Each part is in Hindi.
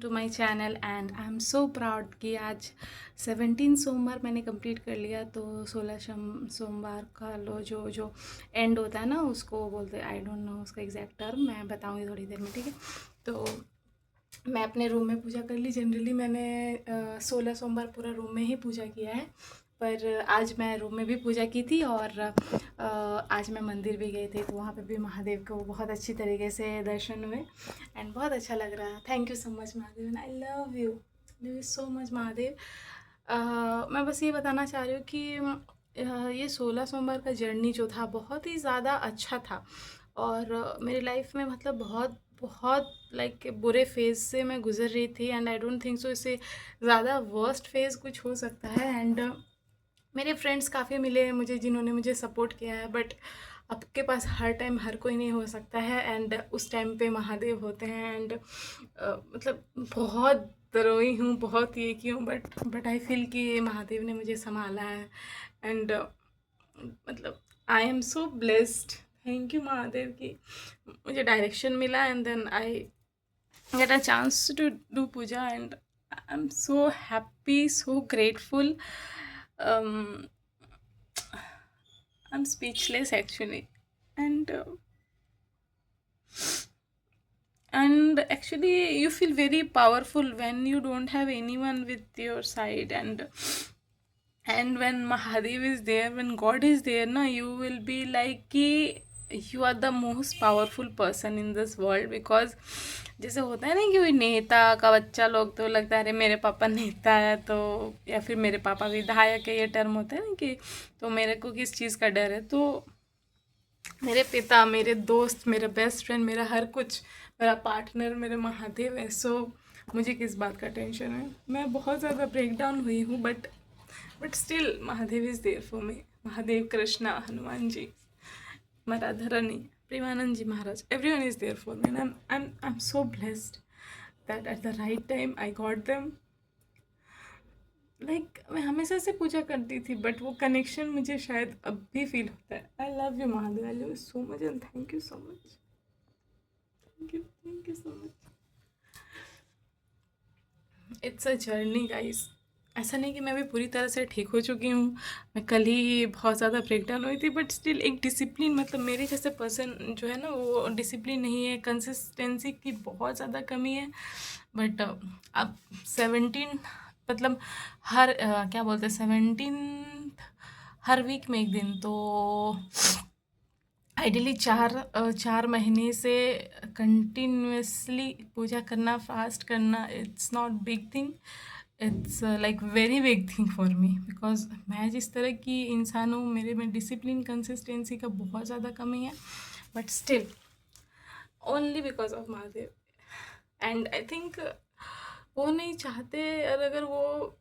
To my channel and I am so proud कि आज 17 सोमवार मैंने कंप्लीट कर लिया। तो 16 सोमवार का लो जो जो एंड होता है ना, उसको बोलते हैं, आई डोंट नो उसका एग्जैक्ट टर्म, मैं बताऊंगी थोड़ी देर में, ठीक है। तो मैं अपने रूम में पूजा कर ली। जनरली मैंने 16 सोमवार पूरा रूम में ही पूजा किया है, पर आज मैं रूम में भी पूजा की थी और आज मैं मंदिर भी गई थी, तो वहाँ पे भी महादेव को बहुत अच्छी तरीके से दर्शन हुए एंड बहुत अच्छा लग रहा। Thank you so much Mahadev, I love you so much Mahadev. मैं बस ये बताना चाह रही हूँ कि ये 16 सोमवार का जर्नी जो था बहुत ही ज़्यादा अच्छा था और मेरी लाइफ में मतलब बहुत बहुत लाइक बुरे फेज़ से मैं गुज़र रही थी and I don't think so इससे ज़्यादा वर्स्ट फेज़ कुछ हो सकता है। एंड मेरे फ्रेंड्स काफ़ी मिले हैं मुझे जिन्होंने मुझे सपोर्ट किया है, बट आपके पास हर टाइम हर कोई नहीं हो सकता है एंड उस टाइम पे महादेव होते हैं। एंड मतलब बहुत रोई हूँ, बहुत ये की हूँ, बट आई फील कि महादेव ने मुझे संभाला है एंड मतलब I am so blessed. Thank you Mahadev की मुझे डायरेक्शन मिला and then I get a chance to do puja and I'm so happy, so grateful. um I'm speechless actually. And actually you feel very powerful when you don't have anyone with your side, and when Mahadev is there, when God is there na, you will be like कि you are the most powerful person in this world, because जैसे होता है ना कि कोई नेता का बच्चा लोग तो लगता है अरे मेरे पापा नेता है, तो या फिर मेरे पापा विधायक है, ये टर्म होता है ना कि तो मेरे को किस चीज़ का डर है। तो मेरे पिता, मेरे दोस्त, मेरा बेस्ट फ्रेंड, मेरा हर कुछ, मेरा पार्टनर, मेरे महादेव है। सो मुझे किस बात का टेंशन है। मैं बहुत ज़्यादा ब्रेक डाउन हुई हूँ, but still Mahadev is there for me. Mahadev, Krishna, Hanuman ji, Radha Rani, Premanand ji Maharaj, everyone is there for me and I'm so blessed that at the right time I got them. Like मैं हमेशा से पूजा करती थी, बट वो कनेक्शन मुझे शायद अब भी फील होता है। I love you Mahadev, I love you so much and thank you so much, thank you so much. It's a journey guys. ऐसा नहीं कि मैं अभी पूरी तरह से ठीक हो चुकी हूँ, मैं कल ही बहुत ज़्यादा ब्रेकडाउन हुई थी, बट स्टिल एक डिसिप्लिन, मतलब मेरे जैसे पर्सन जो है ना वो डिसिप्लिन नहीं है, कंसिस्टेंसी की बहुत ज़्यादा कमी है। बट अब 17 मतलब हर क्या बोलते हैं 17 हर वीक में एक दिन, तो आइडियली 4 महीने से कंटिन्यूसली पूजा करना, फास्ट करना, it's not big thing, it's like very big thing for me, because मैं जिस तरह की इंसान हूँ मेरे में डिसिप्लिन, कंसिस्टेंसी का बहुत ज़्यादा कमी है, but still only because of Mahadev. And I think वो नहीं चाहते, और अगर वो,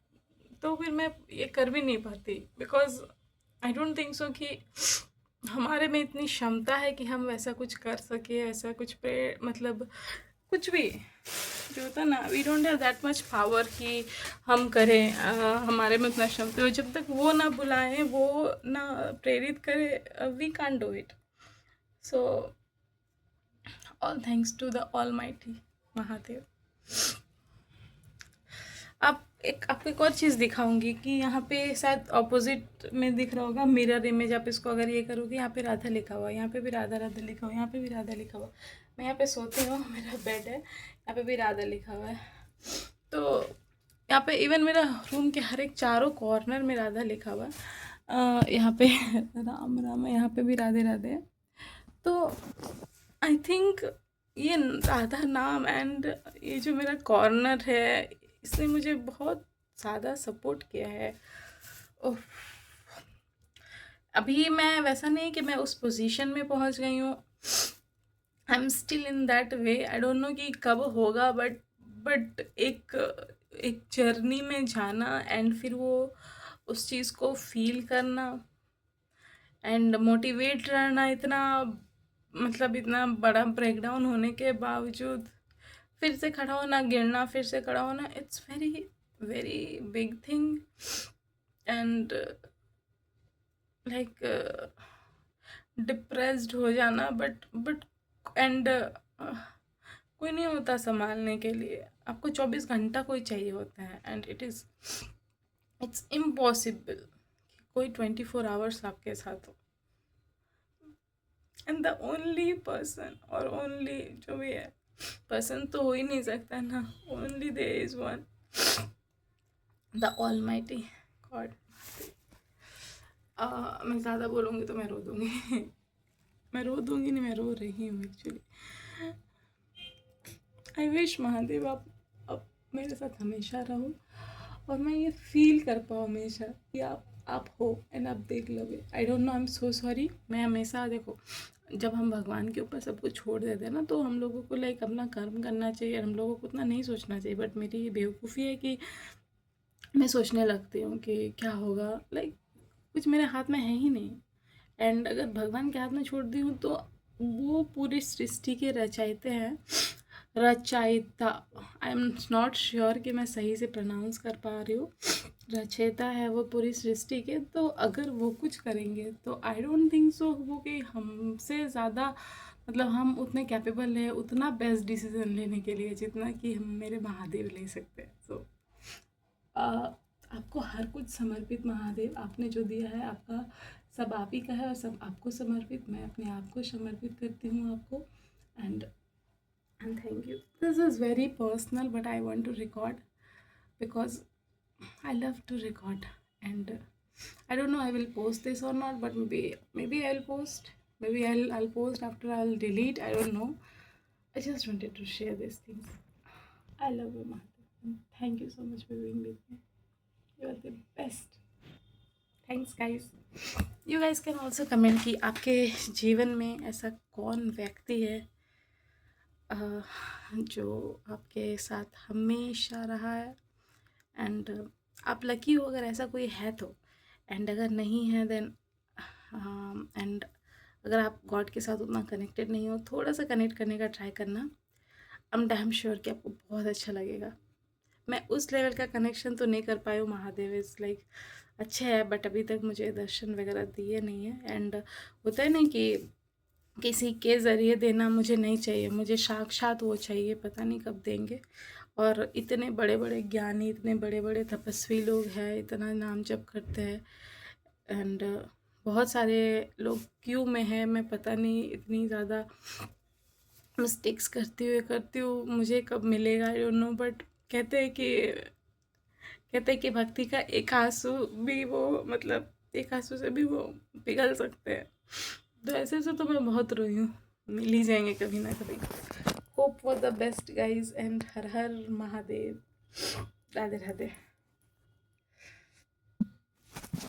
तो फिर मैं ये कर भी नहीं पाती, because I don't think so कि हमारे में इतनी क्षमता है कि हम वैसा कुछ कर सके, ऐसा कुछ पे मतलब कुछ भी जो होता है ना, we don't have that much power कि हम करें। हमारे में उतना क्षमता हो, जब तक वो ना बुलाएं, वो ना प्रेरित करे, we can't do it. So all thanks to the almighty Mahadev. आप आपको एक और चीज़ दिखाऊंगी कि यहाँ पे शायद ऑपोजिट में दिख रहा होगा, मिरर इमेज। आप इसको अगर ये करोगे, यहाँ पे राधा लिखा हुआ है, यहाँ पे भी राधा राधा लिखा हुआ है, यहाँ पे भी राधा लिखा हुआ है। मैं यहाँ पे सोती हूँ, मेरा बेड है, यहाँ पे भी राधा लिखा हुआ है। तो यहाँ पे इवन मेरा रूम के हर एक चारों कॉर्नर में राधा लिखा हुआ है। यहाँ पे राम राम है, यहाँ पे भी राधे राधे है। तो आई थिंक ये राधा नाम एंड ये जो मेरा कॉर्नर है, इसने मुझे बहुत ज़्यादा सपोर्ट किया है। ओह, अभी मैं वैसा नहीं कि मैं उस पोजीशन में पहुंच गई हूँ, I am still in that way. I don't know कि कब होगा, बट एक एक जर्नी में जाना एंड फिर वो उस चीज़ को फील करना एंड मोटिवेट रहना, इतना मतलब इतना बड़ा ब्रेकडाउन होने के बावजूद फिर से खड़ा होना, गिरना, फिर से खड़ा होना, it's very very big thing. And like depressed हो जाना, बट एंड कोई नहीं होता संभालने के लिए, आपको 24 घंटा कोई चाहिए होता है, एंड इट्स इम्पॉसिबल कोई 24 आवर्स आपके साथ हो। एंड द ओनली पर्सन, और ओनली जो भी है, पर्सन तो हो ही नहीं सकता ना, only there is one, the almighty God. मैं ज़्यादा बोलूँगी तो मैं रो दूँगी मैं रो दूँगी नहीं, मैं रो रही हूँ एक्चुअली। आई विश महादेव आप मेरे साथ हमेशा रहो, और मैं ये फील कर पाऊँ हमेशा कि आप हो एंड आप देख लोगे। I don't know, I am so sorry. मैं हमेशा, देखो, जब हम भगवान के ऊपर सब कुछ छोड़ देते हैं ना, तो हम लोगों को लाइक अपना कर्म करना चाहिए, हम लोगों को उतना नहीं सोचना चाहिए। बट मेरी ये बेवकूफ़ी है कि मैं सोचने लगती हूँ कि क्या होगा, लाइक कुछ मेरे हाथ में है ही नहीं। एंड अगर भगवान के हाथ में छोड़ दी हूँ तो वो पूरी सृष्टि के रचयिता हैं, रचयिता, आई एम नॉट श्योर कि मैं सही से प्रोनाउंस कर पा रही हूँ, रचयिता है वो पूरी सृष्टि के। तो अगर वो कुछ करेंगे तो आई डोंट थिंक सो वो कि हमसे ज़्यादा, मतलब हम उतने कैपेबल हैं उतना बेस्ट डिसीजन लेने के लिए जितना कि हम मेरे महादेव ले सकते हैं। सो आपको हर कुछ समर्पित महादेव, आपने जो दिया है आपका, सब आप ही का है और सब आपको समर्पित। मैं अपने आप को समर्पित करती हूँ आपको। And thank you. This is very personal but I want to record because I love to record, and I don't know I will post this or not, but maybe I'll post. Maybe I'll post after I'll delete. I don't know. I just wanted to share these things. I love you, Mahadev. And thank you so much for being with me. You are the best. Thanks, guys. You guys can also comment कि आपके जीवन में ऐसा कौन व्यक्ति है जो आपके साथ हमेशा रहा है, एंड आप लकी हो अगर ऐसा कोई है तो। एंड अगर नहीं है देन, एंड अगर आप गॉड के साथ उतना कनेक्टेड नहीं हो, थोड़ा सा कनेक्ट करने का ट्राई करना। आई एम डैम श्योर कि आपको बहुत अच्छा लगेगा। मैं उस लेवल का कनेक्शन तो नहीं कर पाई हूँ, महादेव इज़ लाइक अच्छे हैं बट अभी तक मुझे दर्शन वगैरह दिए नहीं है। एंड होता है नहीं कि किसी के ज़रिए देना मुझे नहीं चाहिए, मुझे साक्षात वो चाहिए, पता नहीं कब देंगे। और इतने बड़े बड़े ज्ञानी, इतने बड़े बड़े तपस्वी लोग हैं, इतना नाम जप करते हैं, एंड बहुत सारे लोग क्यू में हैं। मैं पता नहीं इतनी ज़्यादा मिस्टेक्स करती हूँ, मुझे कब मिलेगा आई डोंट नो। बट कहते हैं कि भक्ति का एक आंसू भी वो, मतलब एक आंसू से भी वो पिघल सकते हैं। तो ऐसे से तो मैं बहुत रोई हूँ, मिल ही जाएंगे कभी ना कभी। Hope for the best guys, and her her Mahadev. Radhe Radhe.